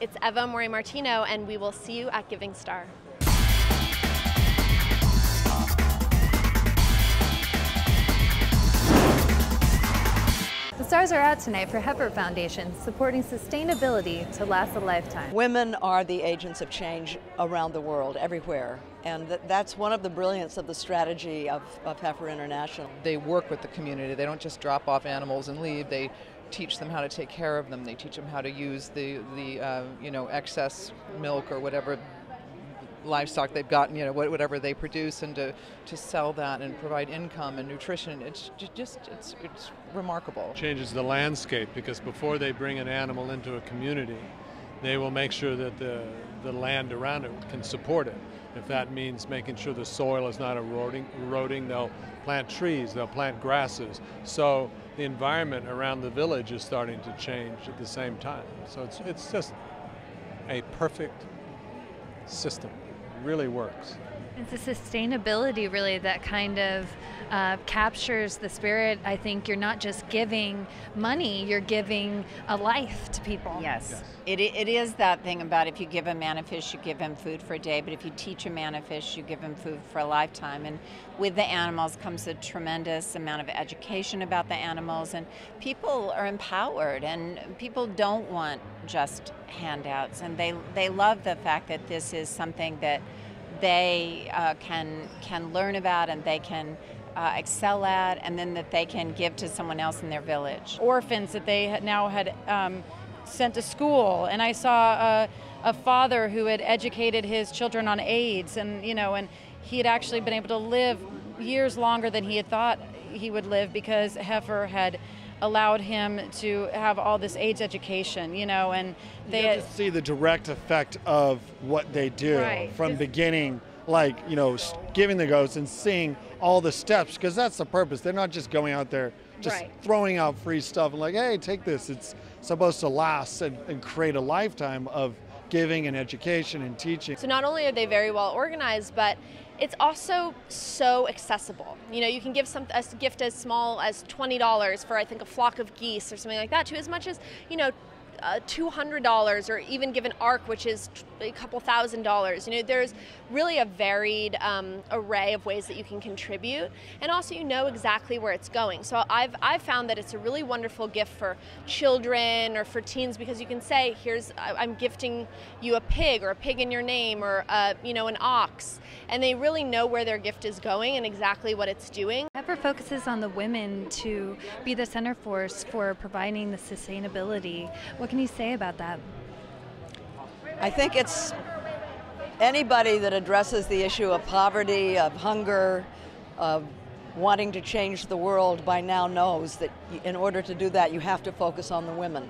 It's Eva Amurri-Martino, and we will see you at Giving Star. The stars are out tonight for Heifer Foundation, supporting sustainability to last a lifetime. Women are the agents of change around the world, everywhere. And that's one of the brilliance of the strategy of Heifer International. They work with the community. They don't just drop off animals and leave. They teach them how to take care of them. They teach them how to use the excess milk or whatever livestock they've gotten, whatever they produce, and to sell that and provide income and nutrition. It's remarkable. Changes the landscape, because before they bring an animal into a community, they will make sure that the land around it can support it. If that means making sure the soil is not eroding, they'll plant trees, they'll plant grasses. So the environment around the village is starting to change at the same time. So it's just a perfect system. It really works. It's the sustainability really that kind of captures the spirit. I think you're not just giving money, you're giving a life to people. Yes. It is that thing about if you give a man a fish, you give him food for a day, but if you teach a man a fish, you give him food for a lifetime. And with the animals comes a tremendous amount of education about the animals, and people are empowered, and people don't want just handouts, and they love the fact that this is something that they can learn about, and they can excel at, and then that they can give to someone else in their village. Orphans that they now had sent to school, and I saw a father who had educated his children on AIDS, and and he had actually been able to live years longer than he had thought he would live, because Heifer had allowed him to have all this AIDS education, and they had to see the direct effect of what they do from beginning, like, giving the goats and seeing all the steps, because that's the purpose. They're not just going out there just throwing out free stuff and like, hey, take this. It's supposed to last and create a lifetime of giving and education and teaching. So not only are they very well organized, but it's also so accessible. You can give a gift as small as $20 for, I think, a flock of geese or something like that, to as much as, $200, or even give an ark, which is a couple $1,000s. There's really a varied array of ways that you can contribute, and also exactly where it's going. So I've found that it's a really wonderful gift for children or for teens, because you can say, I'm gifting you a pig, or a pig in your name, or an ox, and they really know where their gift is going and exactly what it's doing. Heifer focuses on the women to be the center force for providing the sustainability. What can you say about that? I think it's anybody that addresses the issue of poverty, of hunger, of wanting to change the world by now knows that in order to do that, you have to focus on the women.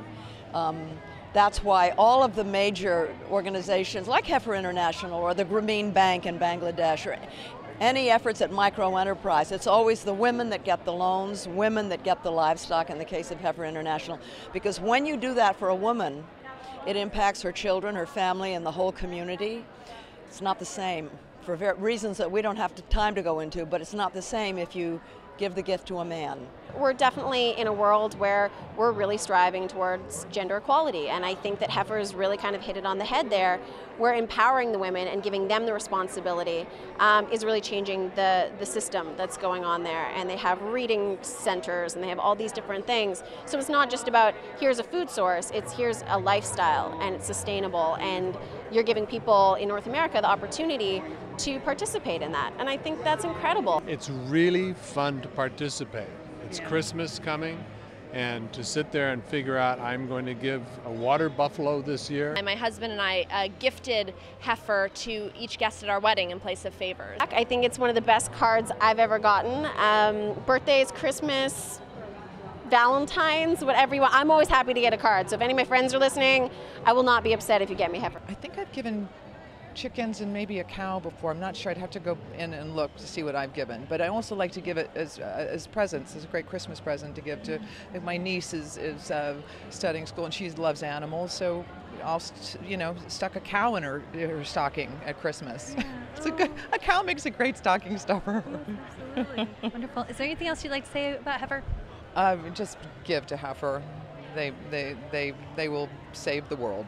That's why all of the major organizations like Heifer International or the Grameen Bank in Bangladesh, or any efforts at micro-enterprise, it's always the women that get the loans, women that get the livestock in the case of Heifer International. Because when you do that for a woman, it impacts her children, her family, and the whole community. It's not the same for reasons that we don't have time to go into, but it's not the same if you give the gift to a man. We're definitely in a world where we're really striving towards gender equality, and I think that Heifer's really kind of hit it on the head there. We're empowering the women and giving them the responsibility is really changing the system that's going on there. And they have reading centers, and they have all these different things. So it's not just about here's a food source, it's here's a lifestyle, and it's sustainable, and you're giving people in North America the opportunity to participate in that. And I think that's incredible. It's really fun to participate. It's Christmas coming, and to sit there and figure out, I'm going to give a water buffalo this year. And my husband and I gifted Heifer to each guest at our wedding in place of favors. I think it's one of the best cards I've ever gotten. Birthdays, Christmas, Valentine's, whatever you want. I'm always happy to get a card. So if any of my friends are listening, I will not be upset if you get me Heifer. I think I've given chickens and maybe a cow before. I'm not sure. I'd have to go in and look to see what I've given. But I also like to give it as presents, as a great Christmas present to give to. My niece is studying school, and she loves animals, so I'll stuck a cow in her stocking at Christmas. Yeah. A cow makes a great stocking stuffer. Absolutely. Wonderful. Is there anything else you'd like to say about Heifer? Just give to Heifer. They will save the world.